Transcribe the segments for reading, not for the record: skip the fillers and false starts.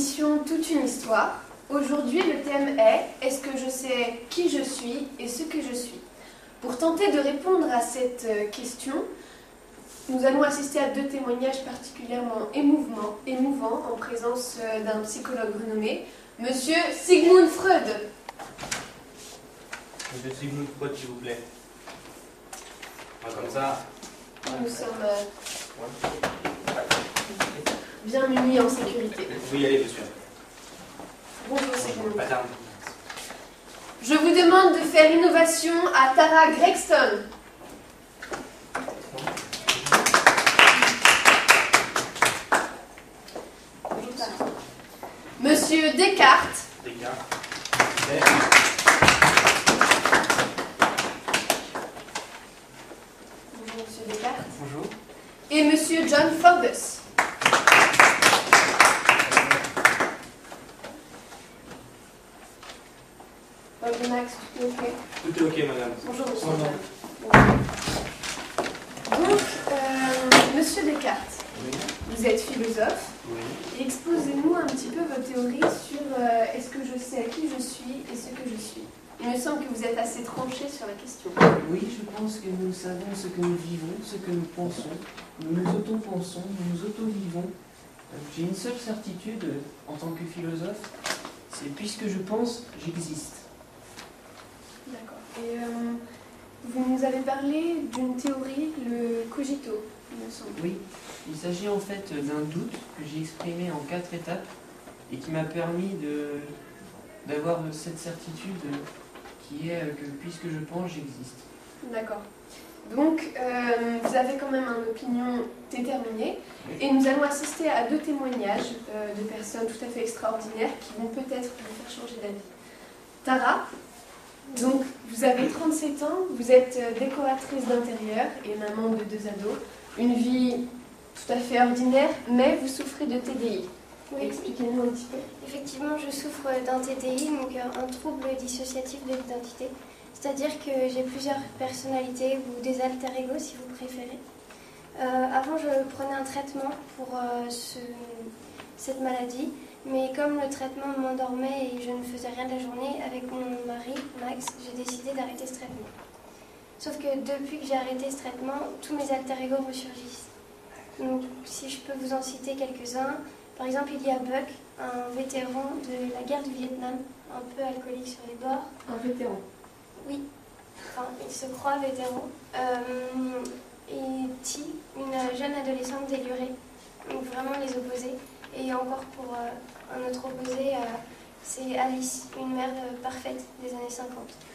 l'émission Toute une histoire. Aujourd'hui, le thème est « Est-ce que je sais qui je suis et ce que je suis ?» Pour tenter de répondre à cette question, nous allons assister à deux témoignages particulièrement émouvants en présence d'un psychologue renommé, Monsieur Sigmund Freud. Monsieur Sigmund Freud, s'il vous plaît. Comme ça. Nous sommes bien munis en sécurité. Vous pouvez y aller, monsieur. Bonjour Sigmund. Madame. Je vous demande de faire innovation à Tara Gregson. Bonjour Tara. Monsieur Descartes. Descartes. Bonjour Monsieur Descartes. Bonjour. Et Monsieur John Forbes. Bonjour Max, tout est ok? Tout est ok, madame. Bonjour Monsieur Bonjour. John. Donc, Monsieur Descartes, Oui. vous êtes philosophe. Oui. Exposez-nous un petit peu vos théories sur est-ce que je sais qui je suis et ce que je suis. Il me semble que vous êtes assez tranché sur la question. Oui, je pense que nous savons ce que nous vivons, ce que nous pensons. Nous nous auto-pensons, nous nous auto-vivons. J'ai une seule certitude en tant que philosophe, c'est puisque je pense, j'existe. D'accord. Et vous nous avez parlé d'une théorie, le cogito, il me semble. Oui, il s'agit en fait d'un doute que j'ai exprimé en 4 étapes et qui m'a permis d'avoir cette certitude qui est que puisque je pense, j'existe. D'accord. Donc, vous avez quand même une opinion déterminée et nous allons assister à deux témoignages de personnes tout à fait extraordinaires qui vont peut-être vous faire changer d'avis. Tara, donc vous avez 37 ans, vous êtes décoratrice d'intérieur et maman de 2 ados. Une vie tout à fait ordinaire, mais vous souffrez de TDI. Oui. Expliquez-nous un petit peu. Effectivement, je souffre d'un TDI, donc un trouble dissociatif de l'identité. C'est-à-dire que j'ai plusieurs personnalités ou des alter ego si vous préférez. Avant, je prenais un traitement pour cette maladie, mais comme le traitement m'endormait et je ne faisais rien de la journée, avec mon mari, Max, j'ai décidé d'arrêter ce traitement. Sauf que depuis que j'ai arrêté ce traitement, tous mes alter ego ressurgissent. Donc, si je peux vous en citer quelques-uns, par exemple, il y a Buck, un vétéran de la guerre du Vietnam, un peu alcoolique sur les bords. Un vétéran. Oui, enfin, il se croit vétéran. Et Ti, une jeune adolescente délurée. Donc vraiment les opposés. Et encore pour un autre opposé, c'est Alice, une mère parfaite des années 50.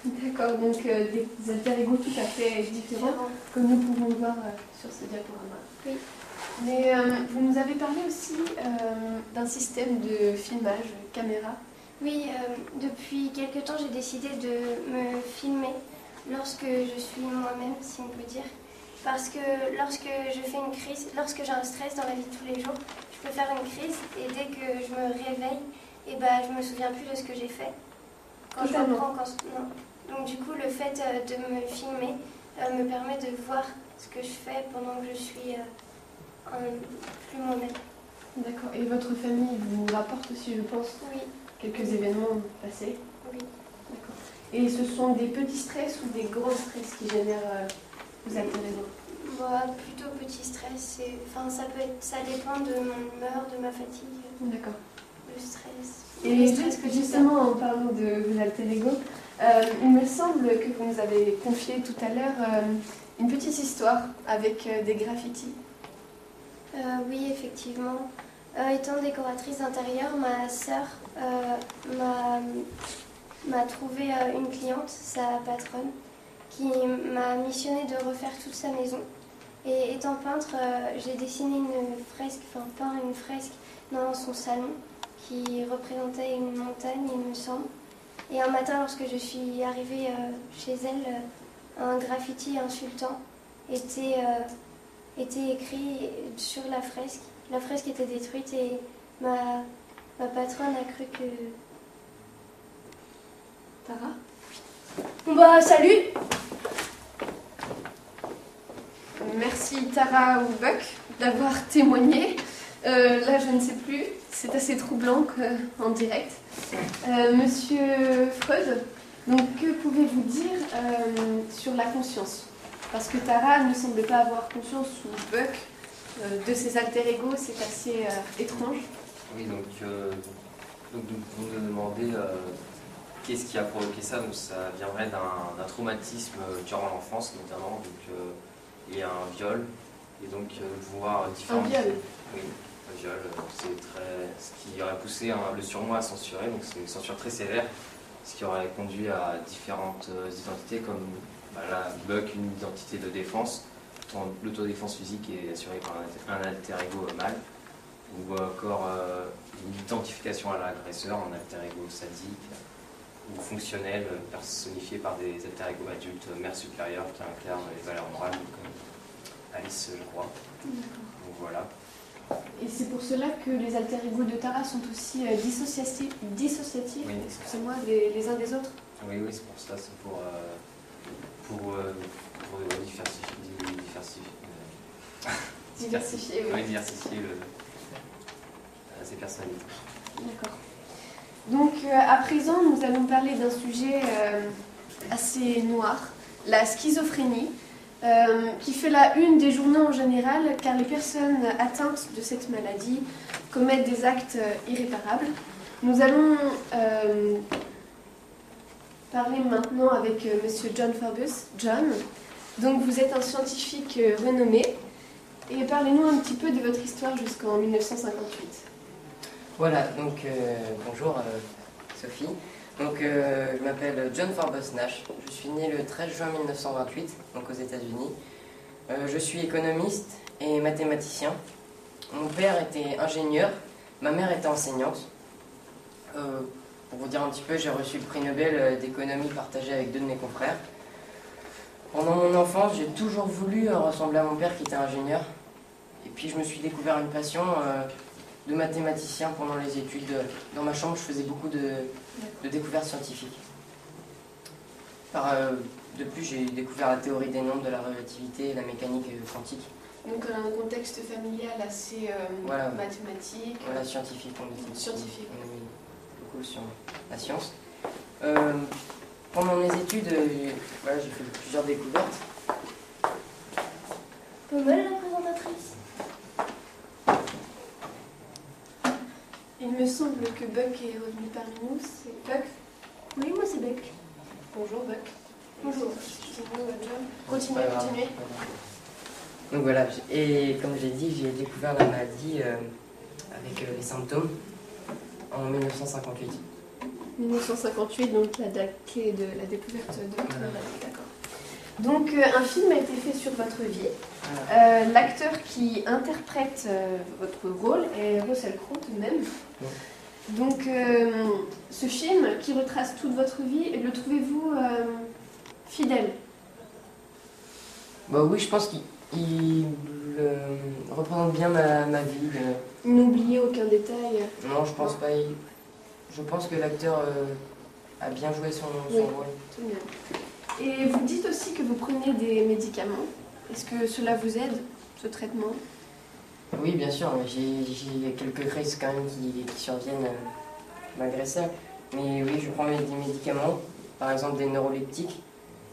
D'accord, donc des alter ego tout à fait différents, comme nous pouvons le voir sur ce diaporama. Oui. Mais vous nous avez parlé aussi d'un système de filmage caméra. Oui, depuis quelque temps, j'ai décidé de me filmer lorsque je suis moi-même, si on peut dire. Parce que lorsque je fais une crise, lorsque j'ai un stress dans la vie de tous les jours, je peux faire une crise et dès que je me réveille, je ne me souviens plus de ce que j'ai fait. Quand je reprends, non. Donc du coup, le fait de me filmer me permet de voir ce que je fais pendant que je suis plus moi-même. D'accord. Et votre famille vous rapporte aussi, je pense, Oui. quelques événements passés? Oui. D'accord. Et ce sont des petits stress ou des grands stress qui génèrent vos alter ego? Plutôt petit stress. Ça dépend de mon humeur, de ma fatigue. D'accord. Le stress. Et le stress que justement, en parlant de vos alter ego, il me semble que vous nous avez confié tout à l'heure une petite histoire avec des graffitis. Oui, effectivement. Étant décoratrice d'intérieur, ma sœur m'a trouvé une cliente, sa patronne, qui m'a missionné de refaire toute sa maison. Et étant peintre, j'ai dessiné peint une fresque dans son salon qui représentait une montagne, il me semble. Et un matin, lorsque je suis arrivée chez elle, un graffiti insultant était écrit sur la fresque. La fresque était détruite et ma patronne a cru que... Tara? Salut! Merci Tara ou Buck d'avoir témoigné. Là, je ne sais plus. C'est assez troublant en direct. Monsieur Freud, donc, que pouvez-vous dire sur la conscience? Parce que Tara ne semble pas avoir conscience, ou Buck, de ses alter-ego. C'est assez étrange. Oui, donc vous me demandez qu'est-ce qui a provoqué ça. Donc ça viendrait d'un traumatisme durant l'enfance notamment. Donc il y a un viol et donc pouvoir différents. Un viol. Oui, un viol. C'est ce qui aurait poussé le surmoi à censurer. Donc c'est une censure très sévère, ce qui aurait conduit à différentes identités comme là, Buck, une identité de défense. L'autodéfense physique est assurée par un alter-ego mâle, ou encore une identification à l'agresseur en alter-ego sadique ou fonctionnel, personnifié par des alter-ego adultes, mères supérieures qui incarnent les valeurs morales, comme Alice, je crois. Donc voilà. Et c'est pour cela que les alter-ego de Tara sont aussi dissociatifs, oui. Excusez-moi, les uns des autres. Oui, c'est pour ça, c'est pour diversifier ses personnalités. D'accord. Donc à présent, nous allons parler d'un sujet assez noir, la schizophrénie, qui fait la une des journaux en général, car les personnes atteintes de cette maladie commettent des actes irréparables. Nous allons parler maintenant avec Monsieur John Forbes. John, donc vous êtes un scientifique renommé, et parlez-nous un petit peu de votre histoire jusqu'en 1958. Voilà, donc bonjour Sophie. Donc je m'appelle John Forbes Nash, je suis né le 13 juin 1928, donc aux États-Unis. Je suis économiste et mathématicien. Mon père était ingénieur, ma mère était enseignante. Pour vous dire un petit peu, j'ai reçu le prix Nobel d'économie partagé avec 2 de mes confrères. Pendant mon enfance, j'ai toujours voulu ressembler à mon père qui était ingénieur. Et puis je me suis découvert une passion de mathématicien pendant les études. Dans ma chambre, je faisais beaucoup de découvertes scientifiques. De plus, j'ai découvert la théorie des nombres, de la relativité et la mécanique quantique. Donc un contexte familial assez voilà, mathématique. Voilà, scientifique. On a mis beaucoup sur la science. Pendant mes études, voilà, j'ai fait plusieurs découvertes. Pas mal la présentatrice. Il me semble que Buck est revenu parmi nous. C'est Buck? Oui, moi c'est Buck. Bonjour Buck. Bonjour. Excusez-moi John. Continuez. Donc voilà, et comme j'ai dit, j'ai découvert la maladie avec les symptômes en 1958. 1958, donc la date clé de la découverte de votre maladie, d'accord. Donc un film a été fait sur votre vie. Voilà. L'acteur qui interprète votre rôle est Russell Crowe tout de même. Ouais. Donc ce film qui retrace toute votre vie, le trouvez-vous fidèle? Bah oui, je pense qu'il représente bien ma vie. N'oubliez aucun détail? Non, je pense pas. Je pense que l'acteur a bien joué son rôle. Tout bien. Et vous dites aussi que vous prenez des médicaments. Est-ce que cela vous aide, ce traitement? Oui, bien sûr. J'ai quelques crises quand même qui surviennent malgré ça. Mais oui, je prends des médicaments, par exemple des neuroleptiques.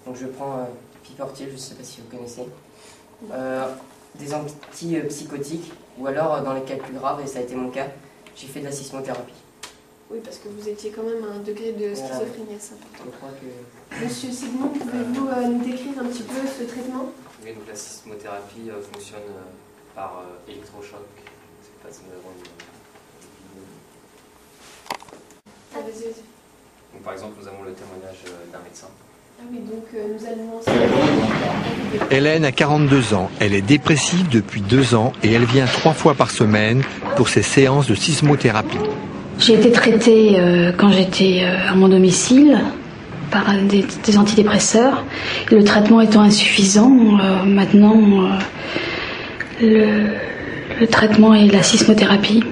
Donc je prends Piportil, je ne sais pas si vous connaissez. Des antipsychotiques, ou alors dans les cas plus graves, et ça a été mon cas, j'ai fait de la sismothérapie. Oui, parce que vous étiez quand même à un degré de schizophrénie assez important. Je crois que... Monsieur Sigmund, pouvez-vous nous décrire un petit peu ce traitement? Oui, donc la sismothérapie fonctionne par électrochoc. C'est pas Vas-y. Donc par exemple, nous avons le témoignage d'un médecin. Ah oui, donc nous allons... Hélène a 42 ans. Elle est dépressive depuis 2 ans et elle vient 3 fois par semaine pour ses séances de sismothérapie. J'ai été traitée quand j'étais à mon domicile par des antidépresseurs. Et le traitement étant insuffisant, maintenant le traitement est la sismothérapie.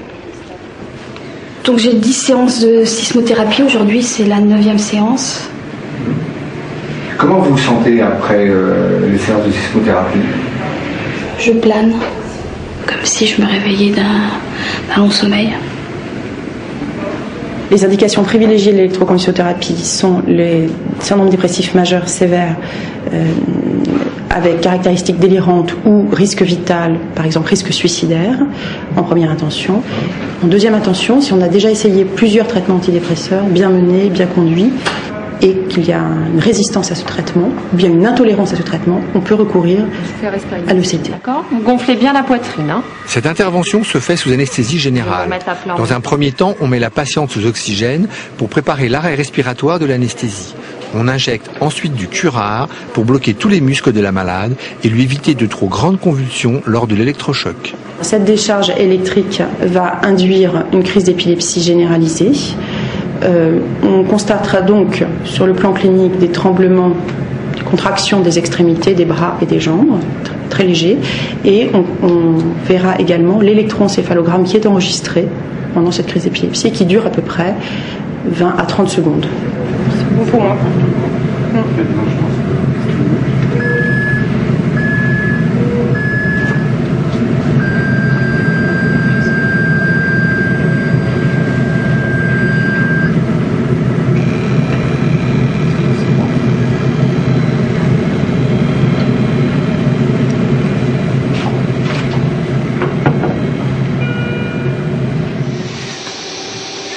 Donc j'ai 10 séances de sismothérapie. Aujourd'hui, c'est la 9e séance. Comment vous vous sentez après les séances de sismothérapie? Je plane. comme si je me réveillais d'un long sommeil. Les indications privilégiées de l'électroconvulsothérapie sont les syndromes dépressifs majeurs sévères avec caractéristiques délirantes ou risque vital, par exemple risque suicidaire, en première intention. En deuxième intention, si on a déjà essayé plusieurs traitements antidépresseurs, bien menés, bien conduits, et qu'il y a une résistance à ce traitement, ou bien une intolérance à ce traitement, on peut recourir à l'ECT. D'accord. Gonflez bien la poitrine. Hein. Cette intervention se fait sous anesthésie générale. Dans un premier temps, on met la patiente sous oxygène pour préparer l'arrêt respiratoire de l'anesthésie. On injecte ensuite du curare pour bloquer tous les muscles de la malade et lui éviter de trop grandes convulsions lors de l'électrochoc. Cette décharge électrique va induire une crise d'épilepsie généralisée. On constatera donc sur le plan clinique des tremblements, des contractions des extrémités, des bras et des jambes, très légers. Et on verra également l'électroencéphalogramme qui est enregistré pendant cette crise d'épilepsie et qui dure à peu près 20 à 30 secondes. C'est bon pour moi.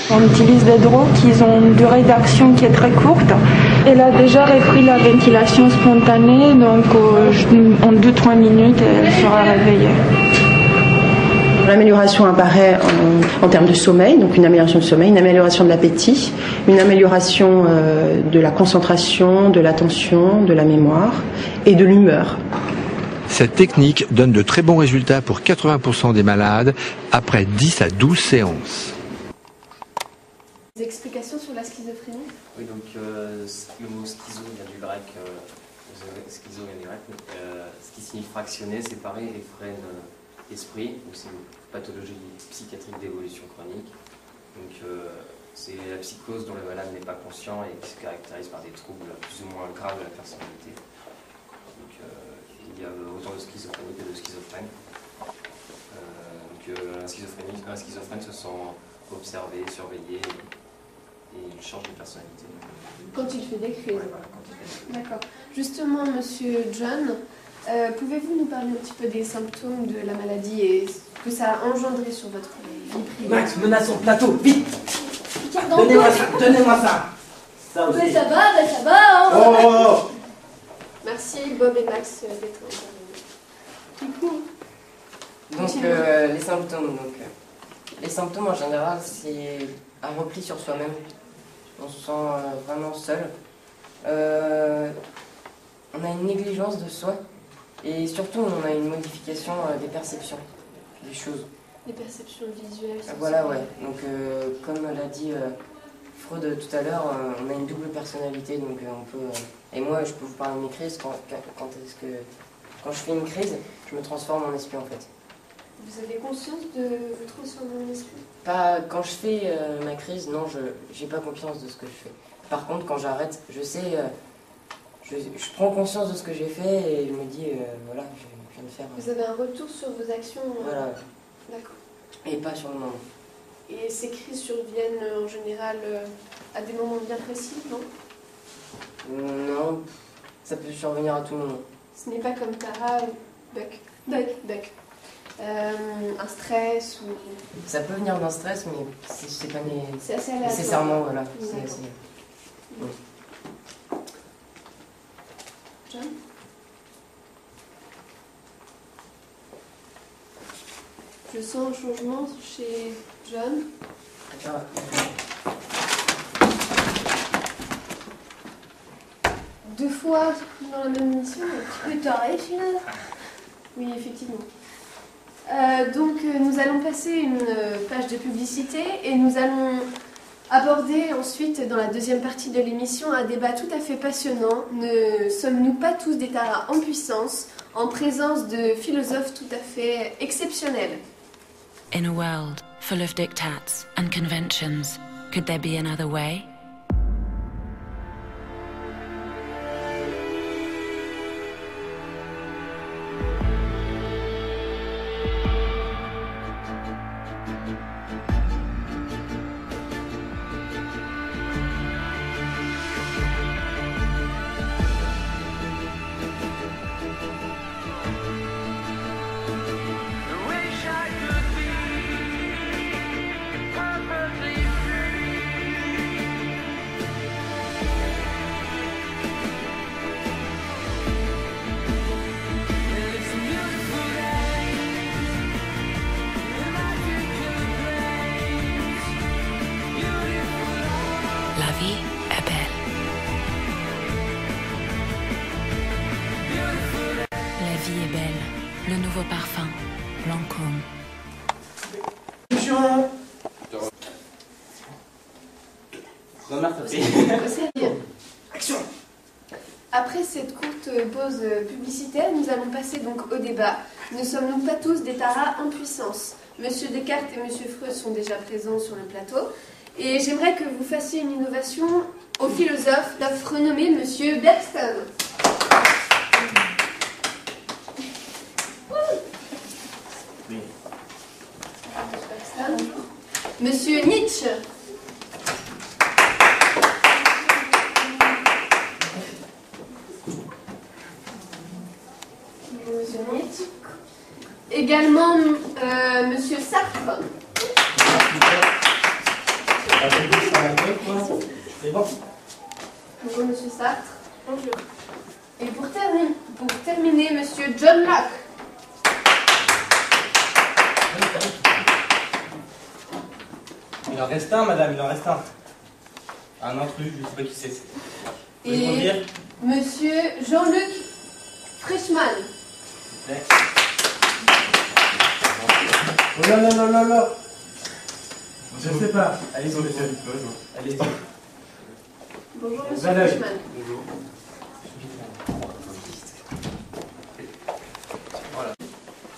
On utilise des drogues qui ont une durée d'action qui est très courte. Elle a déjà repris la ventilation spontanée, donc en 2-3 minutes, elle sera réveillée. L'amélioration apparaît en termes de sommeil, donc une amélioration de sommeil, une amélioration de l'appétit, une amélioration de la concentration, de l'attention, de la mémoire et de l'humeur. Cette technique donne de très bons résultats pour 80% des malades après 10 à 12 séances. Des explications sur la schizophrénie? Oui, donc le mot schizo vient du grec, schizo vient du grec, ce qui signifie fractionner, séparer, et freine esprit, donc c'est une pathologie psychiatrique d'évolution chronique. Donc c'est la psychose dont le malade n'est pas conscient et qui se caractérise par des troubles plus ou moins graves de la personnalité. Donc il y a autant de schizophrénie que de schizophrène. Un schizophrène se sent observé, surveillé. Et il change de personnalité. Quand il fait des crises. Ouais, voilà, quand il fait des crises. D'accord. Justement, monsieur John, pouvez-vous nous parler un petit peu des symptômes de la maladie et ce que ça a engendré sur votre vie privée? Max, menace son plateau, vite! Donnez-moi ça! Mais ça va, hein. Oh. Merci Bob et Max d'être intervenus. Du coup, les symptômes. Les symptômes en général, c'est un repli sur soi-même. On se sent vraiment seul. On a une négligence de soi et surtout on a une modification des perceptions des choses. Les perceptions visuelles. Voilà, ouais. Donc comme l'a dit Freud tout à l'heure, on a une double personnalité, donc on peut. Et moi, je peux vous parler de mes crises quand je fais une crise, je me transforme en esprit en fait. Vous avez conscience de vous transformer en esprit? Pas quand je fais ma crise, non, je n'ai pas conscience de ce que je fais. Par contre, quand j'arrête, je sais, je prends conscience de ce que j'ai fait et je me dis, voilà, je viens de faire. Vous avez un retour sur vos actions? Voilà. D'accord. Et pas sur le moment. Et ces crises surviennent en général à des moments bien précis, non? Non, ça peut survenir à tout moment. Ce n'est pas comme Tara ou Buck. Un stress ou... Ça peut venir d'un stress, mais c'est pas c'est assez aléatoire. nécessairement, voilà. John? Je sens un changement chez John. Deux fois dans la même mission, un petit peu taré final. Oui, effectivement. Donc nous allons passer une page de publicité et nous allons aborder ensuite dans la deuxième partie de l'émission un débat tout à fait passionnant. Ne sommes-nous pas tous des taras en puissance en présence de philosophes tout à fait exceptionnels? In a world full of diktats and conventions, could there be another way? Action. Action. Après cette courte pause publicitaire, nous allons passer donc au débat. Ne sommes-nous pas tous des taras en puissance? Monsieur Descartes et Monsieur Freud sont déjà présents sur le plateau. Et j'aimerais que vous fassiez une innovation au philosophe renommé Monsieur Bergson. Oui. Monsieur Nietzsche. Monsieur Nietzsche. Également Monsieur Sartre. C'est bon. Bonjour Monsieur Sartre. Bonjour. Et pour terminer Monsieur John Locke. Il en reste un, madame, il en reste un. Un intrus, je ne sais pas qui c'est. Et Monsieur Jean-Luc Frischmann. Oh là là là là là. Je ne sais pas. Allez-y, monsieur. Allez-y. Bonjour Monsieur Frischmann. Bonjour.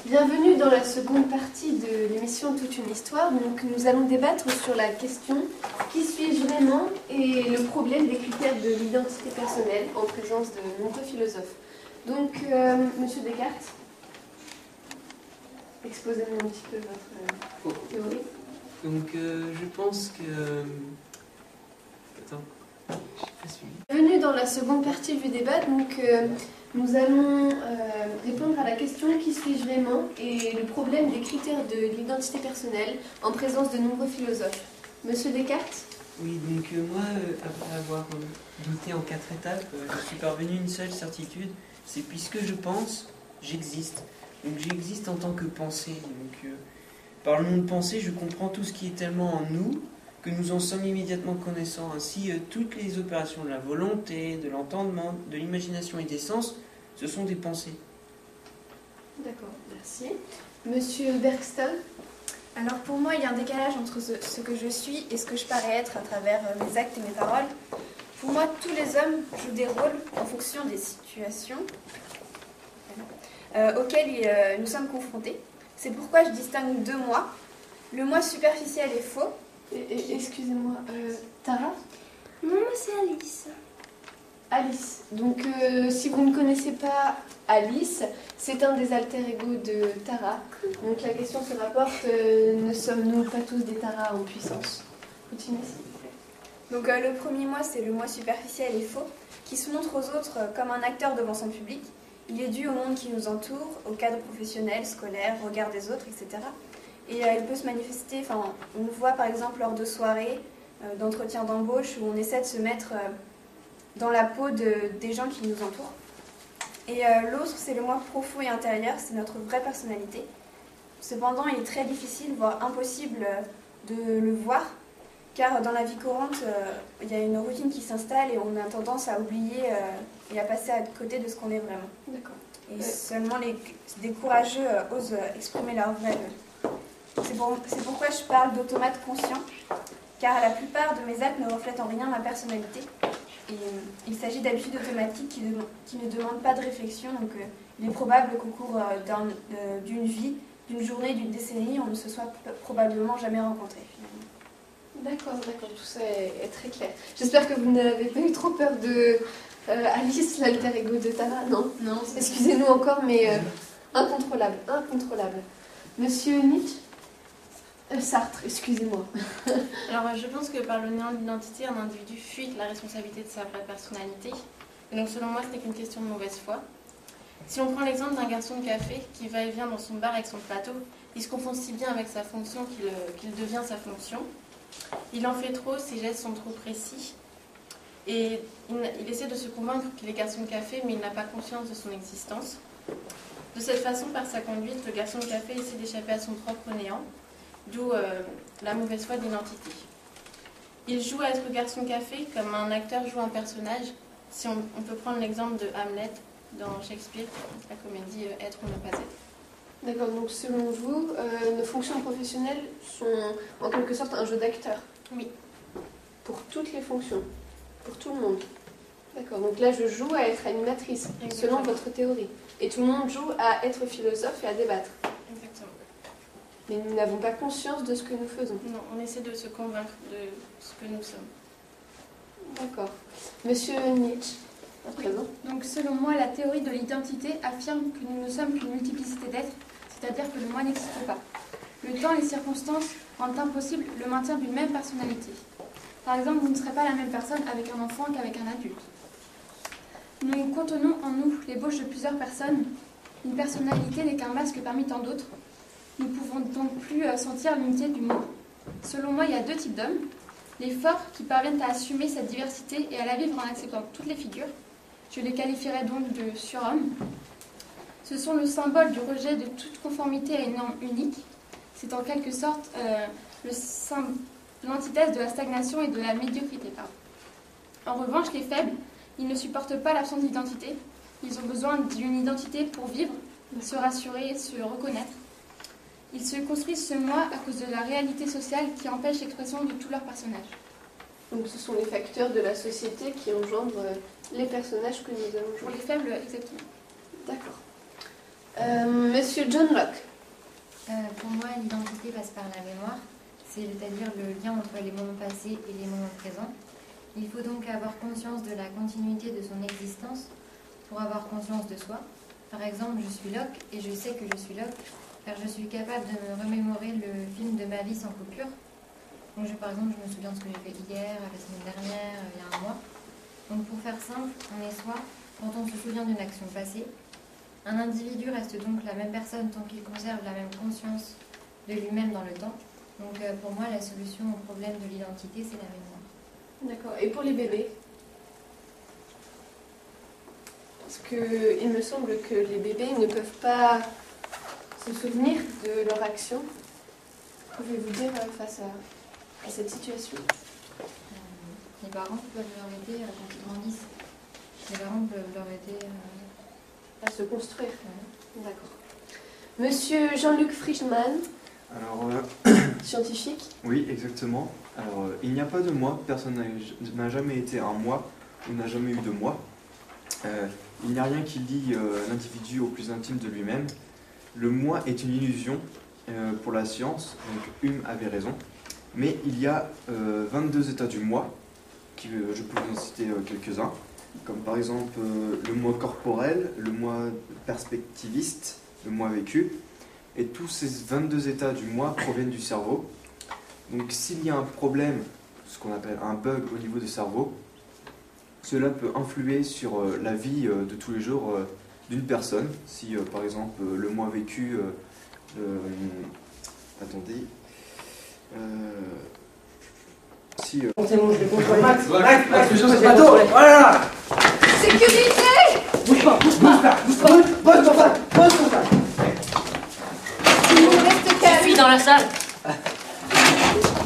Bienvenue dans la seconde partie de l'émission Toute une histoire. Donc nous allons débattre sur la question qui suis-je vraiment et le problème des critères de l'identité personnelle en présence de nombreux philosophes. Donc Monsieur Descartes, exposez-nous un petit peu votre théorie. Donc je pense que... Attends, je n'ai pas suivi. Bienvenue dans la seconde partie du débat. Donc nous allons répondre à la question qui suis-je vraiment et le problème des critères de l'identité personnelle en présence de nombreux philosophes. Monsieur Descartes? Oui, donc moi, après avoir douté en 4 étapes, je suis parvenu à une seule certitude, c'est puisque je pense, j'existe. Donc j'existe en tant que pensée. Donc par le nom de pensée, je comprends tout ce qui est tellement en nous que nous en sommes immédiatement connaissants. Ainsi, toutes les opérations de la volonté, de l'entendement, de l'imagination et des sens, ce sont des pensées. D'accord, merci. Monsieur Bergson? Alors pour moi, il y a un décalage entre ce que je suis et ce que je parais être à travers mes actes et mes paroles. Pour moi, tous les hommes jouent des rôles en fonction des situations auxquelles nous sommes confrontés. C'est pourquoi je distingue deux moi. Le moi superficiel et faux. Excusez-moi, Tara? Non, moi c'est Alice. Alice. Donc si vous ne connaissez pas Alice, c'est un des alter ego de Tara. Donc la question se rapporte, ne sommes-nous pas tous des Taras en puissance? Continuez s'il vous plaît. Donc le premier moi, c'est le moi superficiel et faux, qui se montre aux autres comme un acteur devant son public. Il est dû au monde qui nous entoure, au cadre professionnel, scolaire, regard des autres, etc. Et il peut se manifester, on le voit par exemple lors de soirées, d'entretiens d'embauche, où on essaie de se mettre dans la peau des gens qui nous entourent. Et l'autre, c'est le moi profond et intérieur, c'est notre vraie personnalité. Cependant, il est très difficile, voire impossible de le voir, car dans la vie courante, il y a une routine qui s'installe et on a tendance à oublier et à passer à côté de ce qu'on est vraiment. D'accord. Et seulement des courageux osent exprimer leur vrai eux. C'est pourquoi je parle d'automate conscient, car la plupart de mes actes ne reflètent en rien ma personnalité. Et il s'agit d'habitudes automatiques qui ne demandent pas de réflexion, donc il est probable qu'au cours d'une vie, d'une journée, d'une décennie, on ne se soit probablement jamais rencontrés finalement. D'accord, tout ça est très clair. J'espère que vous n'avez pas eu trop peur de Alice, l'alter ego de Tara, non? Non. Excusez-nous encore, mais incontrôlable. Monsieur Nietzsche? Sartre, excusez-moi. Alors je pense que par le néant de l'identité, un individu fuit la responsabilité de sa vraie personnalité. Et donc selon moi, ce n'est qu'une question de mauvaise foi. Si on prend l'exemple d'un garçon de café qui va et vient dans son bar avec son plateau, il se confond si bien avec sa fonction qu'il devient sa fonction. Il en fait trop, ses gestes sont trop précis. Et il essaie de se convaincre qu'il est garçon de café, mais il n'a pas conscience de son existence. De cette façon, par sa conduite, le garçon de café essaie d'échapper à son propre néant. D'où la mauvaise foi de l'identité. Il joue à être garçon de café comme un acteur joue un personnage. Si on peut prendre l'exemple de Hamlet dans Shakespeare, la comédie Être ou ne pas être. D'accord, donc selon vous, nos fonctions professionnelles sont en quelque sorte un jeu d'acteur? Oui. Pour toutes les fonctions? Pour tout le monde? D'accord, donc là je joue à être animatrice, selon votre théorie. Et tout le monde joue à être philosophe et à débattre. Exactement. Mais nous n'avons pas conscience de ce que nous faisons. Non, on essaie de se convaincre de ce que nous sommes. D'accord. Monsieur Nietzsche, à présent. Donc selon moi, la théorie de l'identité affirme que nous ne sommes qu'une multiplicité d'êtres, c'est-à-dire que le moi n'existe pas. Le temps et les circonstances rendent impossible le maintien d'une même personnalité. Par exemple, vous ne serez pas la même personne avec un enfant qu'avec un adulte. Nous contenons en nous l'ébauche de plusieurs personnes. Une personnalité n'est qu'un masque parmi tant d'autres. Nous ne pouvons donc plus sentir l'unité du moi. Selon moi, il y a deux types d'hommes. Les forts qui parviennent à assumer cette diversité et à la vivre en acceptant toutes les figures. Je les qualifierais donc de surhommes. Ce sont le symbole du rejet de toute conformité à une norme unique. C'est en quelque sorte l'antithèse de la stagnation et de la médiocrité. En revanche, les faibles, ils ne supportent pas l'absence d'identité. Ils ont besoin d'une identité pour vivre, se rassurer, se reconnaître. Ils se construisent ce moi à cause de la réalité sociale qui empêche l'expression de tous leurs personnages. Donc ce sont les facteurs de la société qui engendrent les personnages que nous allons jouer. Pour les faibles, exactement. D'accord. Monsieur John Locke. Pour moi, l'identité passe par la mémoire, c'est-à-dire le lien entre les moments passés et les moments présents. Il faut donc avoir conscience de la continuité de son existence pour avoir conscience de soi. Par exemple, je suis Locke et je sais que je suis Locke car je suis capable de me remémorer le film de ma vie sans coupure. Donc par exemple, je me souviens de ce que j'ai fait hier, la semaine dernière, il y a un mois. Donc pour faire simple, on est soi quand on se souvient d'une action passée. Un individu reste donc la même personne tant qu'il conserve la même conscience de lui-même dans le temps. Donc pour moi, la solution au problème de l'identité, c'est la mémoire. D'accord. Et pour les bébés? Parce qu'il me semble que les bébés ne peuvent pas se souvenir de leur action. Pouvez-vous dire face à cette situation? Les parents peuvent leur aider quand ils grandissent. Les parents peuvent leur aider à se construire. D'accord. Monsieur Jean-Luc Frischmann. Alors, scientifique. Oui, exactement. Alors, il n'y a pas de moi, personne n'a jamais été un moi ou n'a jamais eu de moi. Il n'y a rien qui lie l'individu au plus intime de lui-même. Le moi est une illusion pour la science, donc Hume avait raison. Mais il y a 22 états du moi, je peux vous en citer quelques-uns, comme par exemple le moi corporel, le moi perspectiviste, le moi vécu. Et tous ces 22 états du moi proviennent du cerveau. Donc s'il y a un problème, ce qu'on appelle un bug au niveau du cerveau, cela peut influer sur la vie de tous les jours d'une personne. Si par exemple le moi vécu... attendez... si... C'est bon, je les contrôle. Max, Max, je sais pas d'eau. Voilà. Sécurité! Bouge pas, bouge pas, bouge pas. Pose ton sac, pose ton sac. Reste calme. Je suis dans la salle.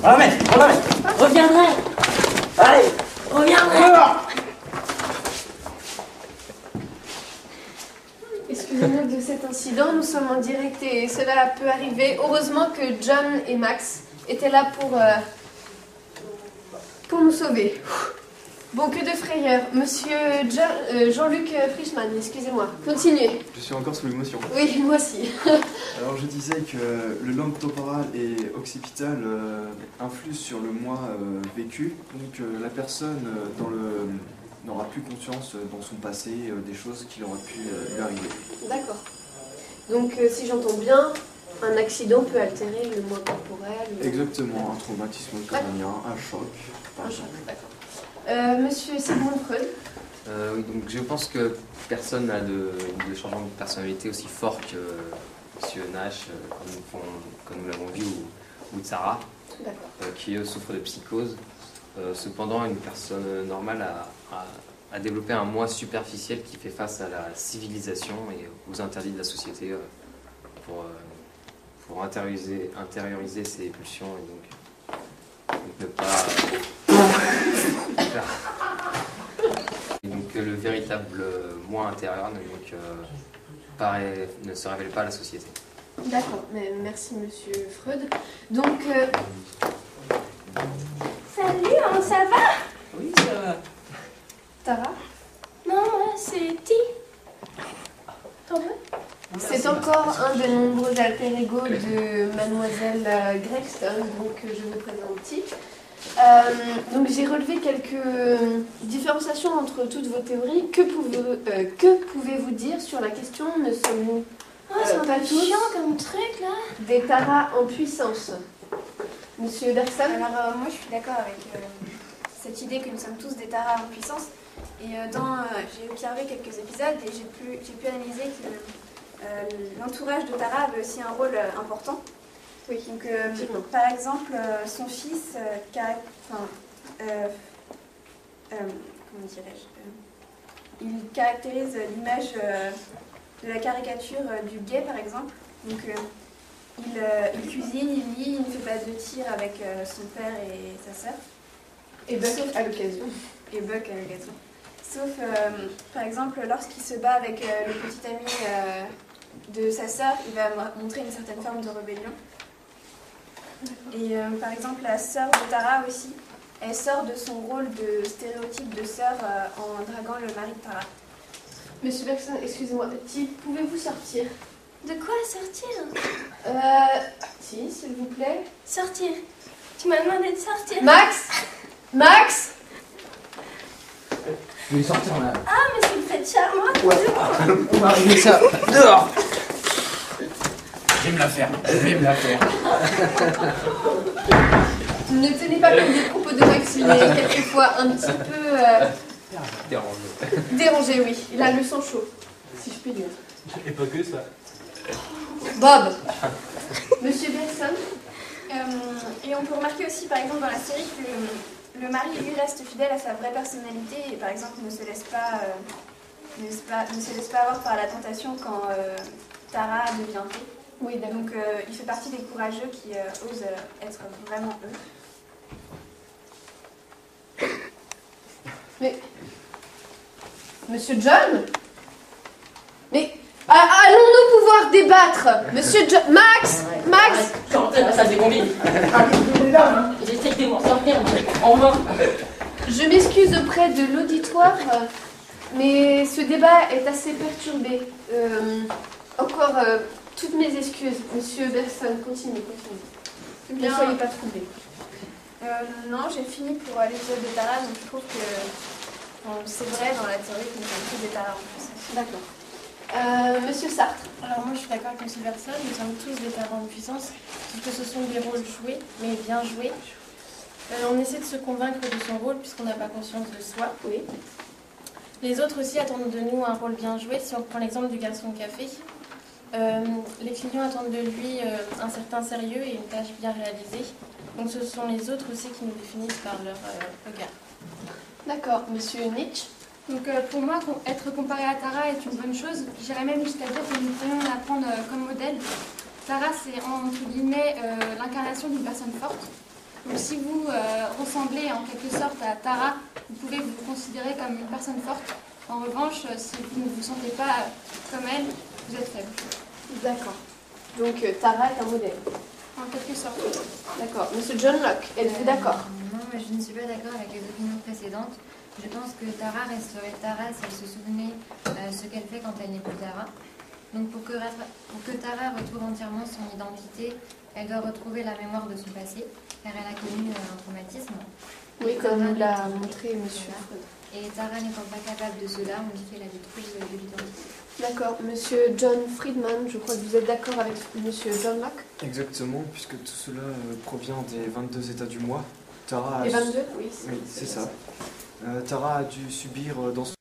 On la met. Reviendrai. Allez, reviendrai. Excusez-nous de cet incident, nous sommes en direct et cela peut arriver. Heureusement que John et Max étaient là pour nous sauver. Bon, que de frayeur. Monsieur Jean-Luc Frischmann, excusez-moi. Continuez. Je suis encore sous l'émotion. Oui, moi aussi. Alors je disais que le langue temporale et occipitale influent sur le moi vécu. Donc la personne n'aura plus conscience dans son passé des choses qui auraient pu lui arriver. D'accord. Donc si j'entends bien, un accident peut altérer le moi corporel. Exactement, un traumatisme crânien, un choc. Un choc, d'accord. Monsieur Sigmund Freud. Oui, donc je pense que personne n'a de changement de personnalité aussi fort que M. Nash, comme nous l'avons vu, ou Tsara, qui eux souffrent de psychose. Cependant, une personne normale a développé un moi superficiel qui fait face à la civilisation et aux interdits de la société pour intérioriser ses pulsions et donc ne pas... Et donc le véritable moi intérieur ne se révèle pas à la société. D'accord, mais merci Monsieur Freud. Donc, Salut, ça va? Oui, ça va. Tara? Non, moi, c'est Ti. T'en veux? C'est encore un des nombreux alter ego de Mademoiselle Gregson, donc je vous présente Ti. Donc j'ai relevé quelques différenciations entre toutes vos théories. Que pouvez-vous dire sur la question ne sommes-nous c'est un pas peu tous chiant comme truc, là. des taras en puissance? Monsieur Bergson? Alors, moi, je suis d'accord avec cette idée que nous sommes tous des taras en puissance. Et j'ai observé quelques épisodes et j'ai pu analyser que l'entourage de Tara avait aussi un rôle important. Oui. Donc, par exemple, son fils, comment dirais-je, il caractérise l'image de la caricature du gay, par exemple. Donc, il cuisine, il lit, il ne fait pas de tir avec son père et sa sœur. Et Buck à l'occasion. Et Buck à l'occasion. Sauf, par exemple, lorsqu'il se bat avec le petit ami de sa sœur, il va montrer une certaine forme de rébellion. Et par exemple, la sœur de Tara aussi, elle sort de son rôle de stéréotype de sœur en draguant le mari de Tara. Monsieur Bergson, excusez-moi, pouvez-vous sortir? De quoi sortir? Si, s'il vous plaît. Sortir? Tu m'as demandé de sortir. Max! Max! Je vais sortir là. Ah, mais c'est une fête charmante. Ouais. On va régler ça dehors. Je vais me la faire. Je vais me la faire. Ne tenez pas comme des propos de Max, il est quelquefois un petit peu dérangé, oui. Il a le sang chaud, si je puis dire. Et pas que ça. Bob! Monsieur Bergson? Et on peut remarquer aussi, par exemple, dans la série que le mari, lui, reste fidèle à sa vraie personnalité et, par exemple, ne se laisse pas avoir par la tentation quand Tara devient fée. Oui, d'accord. Donc, il fait partie des courageux qui osent être vraiment eux. Mais... Monsieur John? Mais... allons-nous pouvoir débattre? Monsieur John... Max! Max! Je suis rentré dans la salle des combines. J'essaie de m'en sortir, en vain. Je m'excuse auprès de l'auditoire, mais ce débat est assez perturbé. Encore toutes mes excuses. Monsieur Bergson, continue. Ne soyez pas troublé. Non, j'ai fini pour l'épisode de Tara, donc je trouve que c'est vrai dans la théorie que nous sommes tous des taras en puissance. D'accord. Monsieur Sartre. Alors moi je suis d'accord avec M. Bergson, nous sommes tous des taras en puissance, sauf que ce sont des rôles joués, mais bien joués. On essaie de se convaincre de son rôle puisqu'on n'a pas conscience de soi. Oui. Les autres aussi attendent de nous un rôle bien joué. Si on prend l'exemple du garçon de café, les clients attendent de lui un certain sérieux et une tâche bien réalisée. Donc ce sont les autres aussi qui nous définissent par leur regard. D'accord. Monsieur Nietzsche. Donc pour moi, être comparé à Tara est une bonne chose. J'irais même jusqu'à dire que nous pourrions la prendre comme modèle. Tara, c'est entre guillemets l'incarnation d'une personne forte. Donc si vous ressemblez en quelque sorte à Tara, vous pouvez vous considérer comme une personne forte. En revanche, si vous ne vous sentez pas comme elle, vous êtes faible. D'accord. Donc Tara est un modèle. En quelque sorte. D'accord. Monsieur John Locke, êtes-vous d'accord? Non, mais je ne suis pas d'accord avec les opinions précédentes. Je pense que Tara resterait Tara si elle se souvenait ce qu'elle fait quand elle n'est plus Tara. Donc pour que Tara retrouve entièrement son identité, elle doit retrouver la mémoire de son passé, car elle a connu un traumatisme. Oui, comme nous l'a montré monsieur Freud. Et Tara n'étant pas capable de cela, on dit qu'elle a des troubles de l'identité. D'accord. Monsieur John Friedman, je crois que vous êtes d'accord avec monsieur John Locke? Exactement, puisque tout cela provient des 22 états du moi. Tara Les 22, oui. Oui, c'est ça. Tara a dû subir dans son